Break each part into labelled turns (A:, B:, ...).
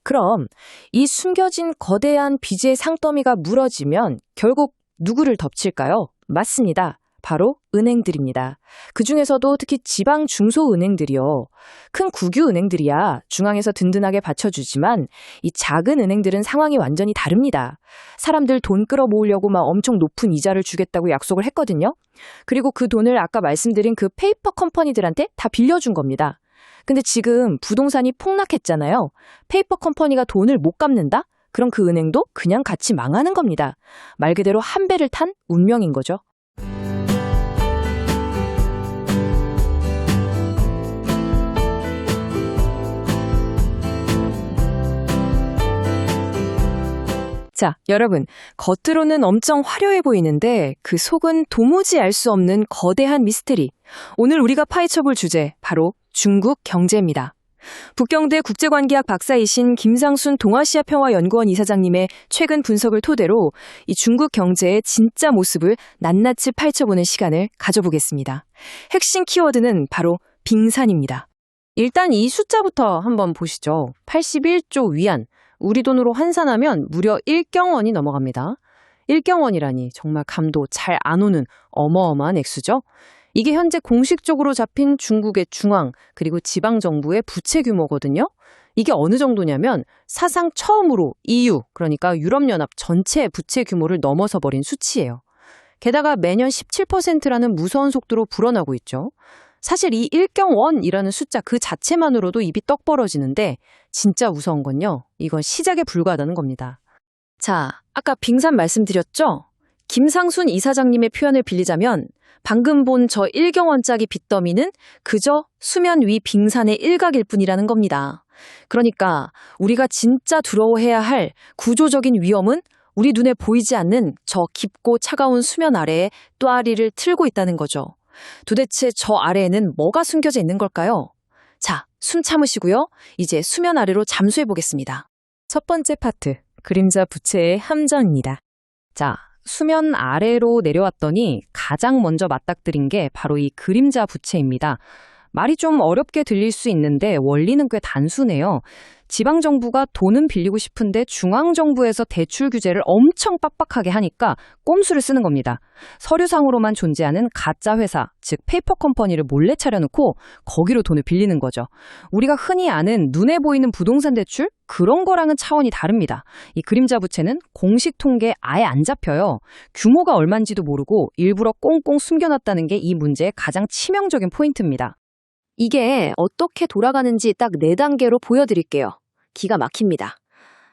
A: 그럼 이 숨겨진 거대한 빚의 상더미가 무너지면 결국 누구를 덮칠까요? 맞습니다. 바로 은행들입니다. 그중에서도 특히 지방 중소은행들이요. 큰 국유은행들이야 중앙에서 든든하게 받쳐주지만 이 작은 은행들은 상황이 완전히 다릅니다. 사람들 돈 끌어모으려고 막 엄청 높은 이자를 주겠다고 약속을 했거든요. 그리고 그 돈을 아까 말씀드린 그 페이퍼 컴퍼니들한테 다 빌려준 겁니다. 근데 지금 부동산이 폭락했잖아요. 페이퍼 컴퍼니가 돈을 못 갚는다? 그럼 그 은행도 그냥 같이 망하는 겁니다. 말 그대로 한 배를 탄 운명인 거죠. 자, 여러분, 겉으로는 엄청 화려해 보이는데 그 속은 도무지 알 수 없는 거대한 미스테리. 오늘 우리가 파헤쳐볼 주제, 바로 중국 경제입니다. 북경대 국제관계학 박사이신 김상순 동아시아평화연구원 이사장님의 최근 분석을 토대로 이 중국 경제의 진짜 모습을 낱낱이 파헤쳐보는 시간을 가져보겠습니다. 핵심 키워드는 바로 빙산입니다. 일단 이 숫자부터 한번 보시죠. 81조 위안. 우리 돈으로 환산하면 무려 1경원이 넘어갑니다. 1경원이라니 정말 감도 잘 안 오는 어마어마한 액수죠. 이게 현재 공식적으로 잡힌 중국의 중앙 그리고 지방정부의 부채 규모거든요. 이게 어느 정도냐면 사상 처음으로 EU, 그러니까 유럽연합 전체 부채 규모를 넘어서 버린 수치예요. 게다가 매년 17%라는 무서운 속도로 불어나고 있죠. 사실 이 1경원이라는 숫자 그 자체만으로도 입이 떡 벌어지는데 진짜 무서운 건요. 이건 시작에 불과하다는 겁니다. 자, 아까 빙산 말씀드렸죠? 김상순 이사장님의 표현을 빌리자면 방금 본 저 1경원짜리 빚더미는 그저 수면 위 빙산의 일각일 뿐이라는 겁니다. 그러니까 우리가 진짜 두려워해야 할 구조적인 위험은 우리 눈에 보이지 않는 저 깊고 차가운 수면 아래에 또아리를 틀고 있다는 거죠. 도대체 저 아래에는 뭐가 숨겨져 있는 걸까요? 자, 숨 참으시고요. 이제 수면 아래로 잠수해 보겠습니다. 첫 번째 파트, 그림자 부채의 함정입니다. 자, 수면 아래로 내려왔더니 가장 먼저 맞닥뜨린 게 바로 이 그림자 부채입니다. 말이 좀 어렵게 들릴 수 있는데 원리는 꽤 단순해요. 지방정부가 돈은 빌리고 싶은데 중앙정부에서 대출 규제를 엄청 빡빡하게 하니까 꼼수를 쓰는 겁니다. 서류상으로만 존재하는 가짜 회사, 즉 페이퍼 컴퍼니를 몰래 차려놓고 거기로 돈을 빌리는 거죠. 우리가 흔히 아는 눈에 보이는 부동산 대출? 그런 거랑은 차원이 다릅니다. 이 그림자 부채는 공식 통계에 아예 안 잡혀요. 규모가 얼마인지도 모르고 일부러 꽁꽁 숨겨놨다는 게 이 문제의 가장 치명적인 포인트입니다. 이게 어떻게 돌아가는지 딱 4단계로 보여드릴게요. 기가 막힙니다.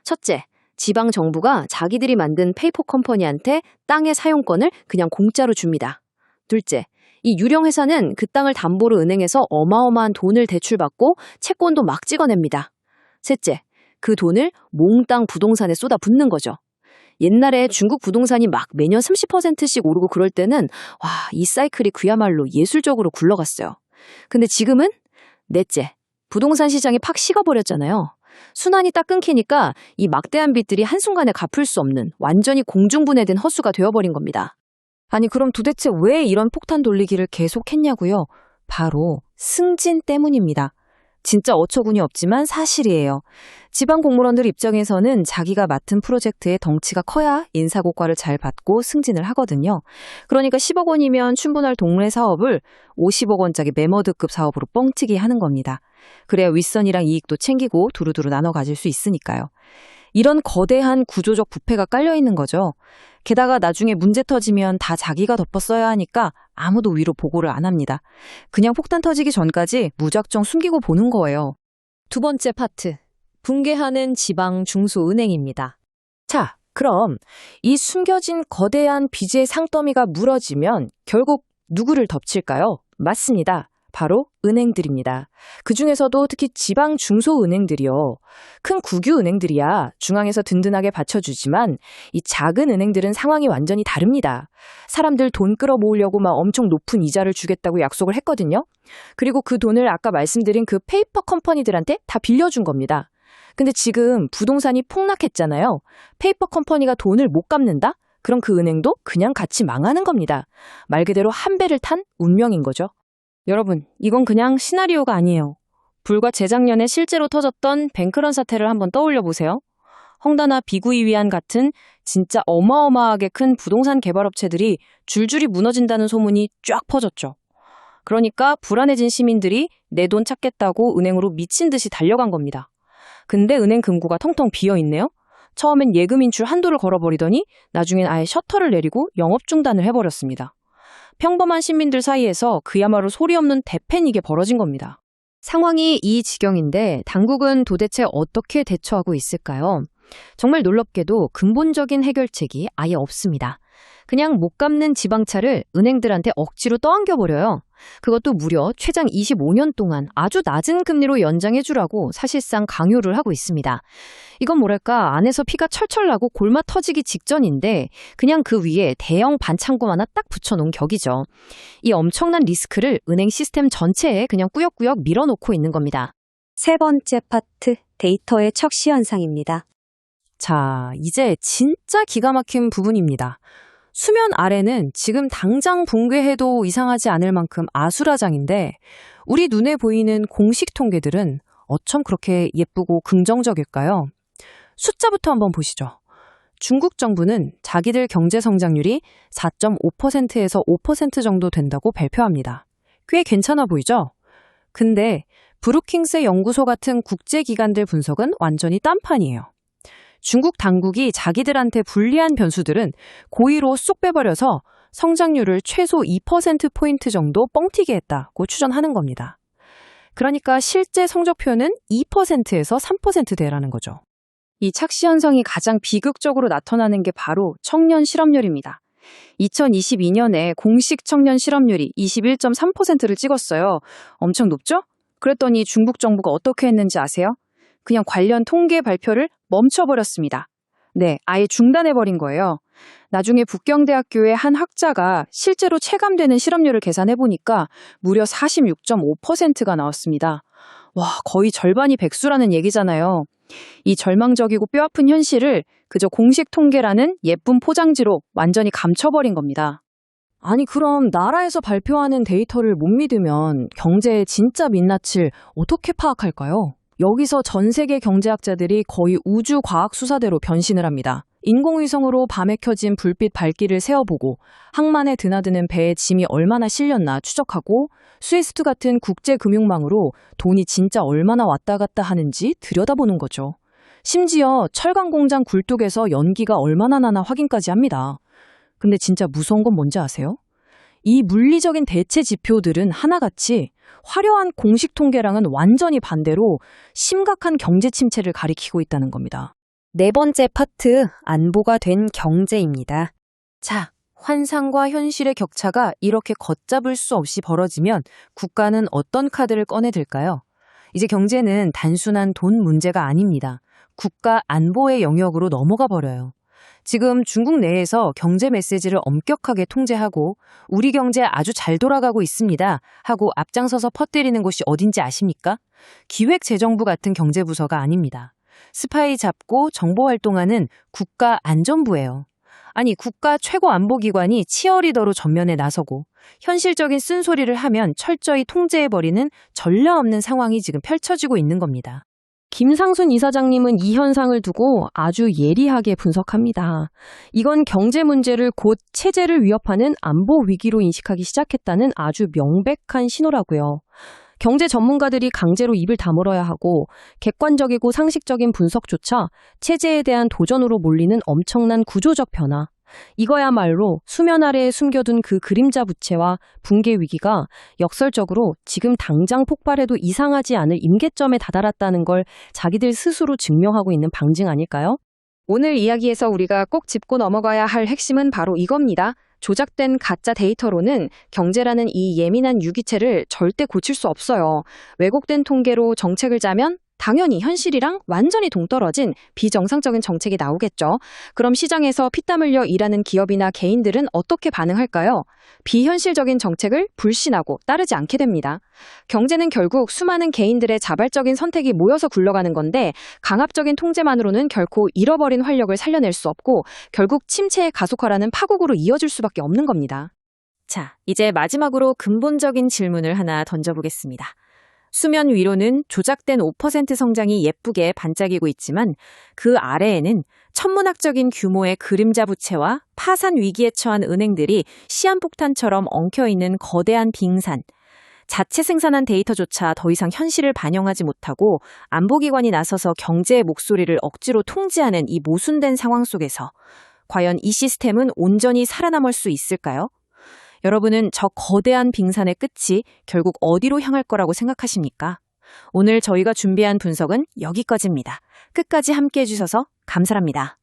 A: 첫째, 지방 정부가 자기들이 만든 페이퍼 컴퍼니한테 땅의 사용권을 그냥 공짜로 줍니다. 둘째, 이 유령 회사는 그 땅을 담보로 은행에서 어마어마한 돈을 대출받고 채권도 막 찍어냅니다. 셋째, 그 돈을 몽땅 부동산에 쏟아붓는 거죠. 옛날에 중국 부동산이 막 매년 30%씩 오르고 그럴 때는 와, 이 사이클이 그야말로 예술적으로 굴러갔어요. 근데 지금은 넷째, 부동산 시장이 팍 식어버렸잖아요. 순환이 딱 끊기니까 이 막대한 빚들이 한순간에 갚을 수 없는 완전히 공중분해된 허수가 되어버린 겁니다. 아니 그럼 도대체 왜 이런 폭탄 돌리기를 계속했냐고요? 바로 승진 때문입니다. 진짜 어처구니 없지만 사실이에요. 지방 공무원들 입장에서는 자기가 맡은 프로젝트의 덩치가 커야 인사고과를 잘 받고 승진을 하거든요. 그러니까 10억 원이면 충분할 동네 사업을 50억 원짜리 매머드급 사업으로 뻥튀기 하는 겁니다. 그래야 윗선이랑 이익도 챙기고 두루두루 나눠 가질 수 있으니까요. 이런 거대한 구조적 부패가 깔려있는 거죠. 게다가 나중에 문제 터지면 다 자기가 덮어써야 하니까 아무도 위로 보고를 안 합니다. 그냥 폭탄 터지기 전까지 무작정 숨기고 보는 거예요. 두 번째 파트, 붕괴하는 지방 중소은행입니다. 자, 그럼 이 숨겨진 거대한 빚의 상더미가 무너지면 결국 누구를 덮칠까요? 맞습니다. 바로 은행들입니다. 그중에서도 특히 지방 중소은행들이요. 큰 국유은행들이야 중앙에서 든든하게 받쳐주지만 이 작은 은행들은 상황이 완전히 다릅니다. 사람들 돈 끌어모으려고 막 엄청 높은 이자를 주겠다고 약속을 했거든요. 그리고 그 돈을 아까 말씀드린 그 페이퍼 컴퍼니들한테 다 빌려준 겁니다. 근데 지금 부동산이 폭락했잖아요. 페이퍼 컴퍼니가 돈을 못 갚는다? 그럼 그 은행도 그냥 같이 망하는 겁니다. 말 그대로 한 배를 탄 운명인 거죠. 여러분, 이건 그냥 시나리오가 아니에요. 불과 재작년에 실제로 터졌던 뱅크런 사태를 한번 떠올려 보세요. 헝다나 비구이위안 같은 진짜 어마어마하게 큰 부동산 개발업체들이 줄줄이 무너진다는 소문이 쫙 퍼졌죠. 그러니까 불안해진 시민들이 내 돈 찾겠다고 은행으로 미친 듯이 달려간 겁니다. 근데 은행 금고가 텅텅 비어있네요. 처음엔 예금 인출 한도를 걸어버리더니 나중엔 아예 셔터를 내리고 영업 중단을 해버렸습니다. 평범한 시민들 사이에서 그야말로 소리 없는 대패닉이 벌어진 겁니다. 상황이 이 지경인데 당국은 도대체 어떻게 대처하고 있을까요? 정말 놀랍게도 근본적인 해결책이 아예 없습니다. 그냥 못 갚는 지방차를 은행들한테 억지로 떠안겨버려요. 그것도 무려 최장 25년 동안 아주 낮은 금리로 연장해주라고 사실상 강요를 하고 있습니다. 이건 뭐랄까 안에서 피가 철철 나고 골마 터지기 직전인데 그냥 그 위에 대형 반창고 하나 딱 붙여놓은 격이죠. 이 엄청난 리스크를 은행 시스템 전체에 그냥 꾸역꾸역 밀어놓고 있는 겁니다.
B: 세 번째 파트, 데이터의 척시 현상입니다.
A: 자, 이제 진짜 기가 막힌 부분입니다. 수면 아래는 지금 당장 붕괴해도 이상하지 않을 만큼 아수라장인데 우리 눈에 보이는 공식 통계들은 어쩜 그렇게 예쁘고 긍정적일까요? 숫자부터 한번 보시죠. 중국 정부는 자기들 경제 성장률이 4.5%에서 5% 정도 된다고 발표합니다. 꽤 괜찮아 보이죠? 근데 브루킹스 연구소 같은 국제기관들 분석은 완전히 딴판이에요. 중국 당국이 자기들한테 불리한 변수들은 고의로 쏙 빼버려서 성장률을 최소 2%포인트 정도 뻥튀기 했다고 추정하는 겁니다. 그러니까 실제 성적표는 2%에서 3%대라는 거죠. 이 착시 현상이 가장 비극적으로 나타나는 게 바로 청년 실업률입니다. 2022년에 공식 청년 실업률이 21.3%를 찍었어요. 엄청 높죠? 그랬더니 중국 정부가 어떻게 했는지 아세요? 그냥 관련 통계 발표를 멈춰버렸습니다. 네, 아예 중단해버린 거예요. 나중에 북경대학교의 한 학자가 실제로 체감되는 실업률을 계산해보니까 무려 46.5%가 나왔습니다. 와, 거의 절반이 백수라는 얘기잖아요. 이 절망적이고 뼈아픈 현실을 그저 공식 통계라는 예쁜 포장지로 완전히 감춰버린 겁니다. 아니 그럼 나라에서 발표하는 데이터를 못 믿으면 경제의 진짜 민낯을 어떻게 파악할까요? 여기서 전 세계 경제학자들이 거의 우주 과학 수사대로 변신을 합니다. 인공위성으로 밤에 켜진 불빛 밝기를 세어보고 항만에 드나드는 배에 짐이 얼마나 실렸나 추적하고 스위스트 같은 국제금융망으로 돈이 진짜 얼마나 왔다 갔다 하는지 들여다보는 거죠. 심지어 철강 공장 굴뚝에서 연기가 얼마나 나나 확인까지 합니다. 근데 진짜 무서운 건 뭔지 아세요? 이 물리적인 대체 지표들은 하나같이 화려한 공식 통계랑은 완전히 반대로 심각한 경제 침체를 가리키고 있다는 겁니다.
B: 네 번째 파트, 안보가 된 경제입니다.
A: 자, 환상과 현실의 격차가 이렇게 걷잡을 수 없이 벌어지면 국가는 어떤 카드를 꺼내들까요? 이제 경제는 단순한 돈 문제가 아닙니다. 국가 안보의 영역으로 넘어가 버려요. 지금 중국 내에서 경제 메시지를 엄격하게 통제하고 우리 경제 아주 잘 돌아가고 있습니다 하고 앞장서서 퍼뜨리는 곳이 어딘지 아십니까? 기획재정부 같은 경제부서가 아닙니다. 스파이 잡고 정보활동하는 국가안전부예요. 아니 국가 최고 안보기관이 치어리더로 전면에 나서고 현실적인 쓴소리를 하면 철저히 통제해버리는 전례 없는 상황이 지금 펼쳐지고 있는 겁니다. 김상순 이사장님은 이 현상을 두고 아주 예리하게 분석합니다. 이건 경제 문제를 곧 체제를 위협하는 안보 위기로 인식하기 시작했다는 아주 명백한 신호라고요. 경제 전문가들이 강제로 입을 다물어야 하고 객관적이고 상식적인 분석조차 체제에 대한 도전으로 몰리는 엄청난 구조적 변화. 이거야말로 수면 아래에 숨겨둔 그 그림자 부채와 붕괴 위기가 역설적으로 지금 당장 폭발해도 이상하지 않을 임계점에 다다랐다는 걸 자기들 스스로 증명하고 있는 방증 아닐까요? 오늘 이야기에서 우리가 꼭 짚고 넘어가야 할 핵심은 바로 이겁니다. 조작된 가짜 데이터로는 경제라는 이 예민한 유기체를 절대 고칠 수 없어요. 왜곡된 통계로 정책을 짜면 당연히 현실이랑 완전히 동떨어진 비정상적인 정책이 나오겠죠. 그럼 시장에서 피땀 흘려 일하는 기업이나 개인들은 어떻게 반응할까요? 비현실적인 정책을 불신하고 따르지 않게 됩니다. 경제는 결국 수많은 개인들의 자발적인 선택이 모여서 굴러가는 건데 강압적인 통제만으로는 결코 잃어버린 활력을 살려낼 수 없고 결국 침체의 가속화라는 파국으로 이어질 수밖에 없는 겁니다. 자, 이제 마지막으로 근본적인 질문을 하나 던져보겠습니다.
C: 수면 위로는 조작된 5% 성장이 예쁘게 반짝이고 있지만 그 아래에는 천문학적인 규모의 그림자 부채와 파산 위기에 처한 은행들이 시한폭탄처럼 엉켜있는 거대한 빙산, 자체 생산한 데이터조차 더 이상 현실을 반영하지 못하고 안보기관이 나서서 경제의 목소리를 억지로 통제하는 이 모순된 상황 속에서 과연 이 시스템은 온전히 살아남을 수 있을까요? 여러분은 저 거대한 빙산의 끝이 결국 어디로 향할 거라고 생각하십니까? 오늘 저희가 준비한 분석은 여기까지입니다. 끝까지 함께 해주셔서 감사합니다.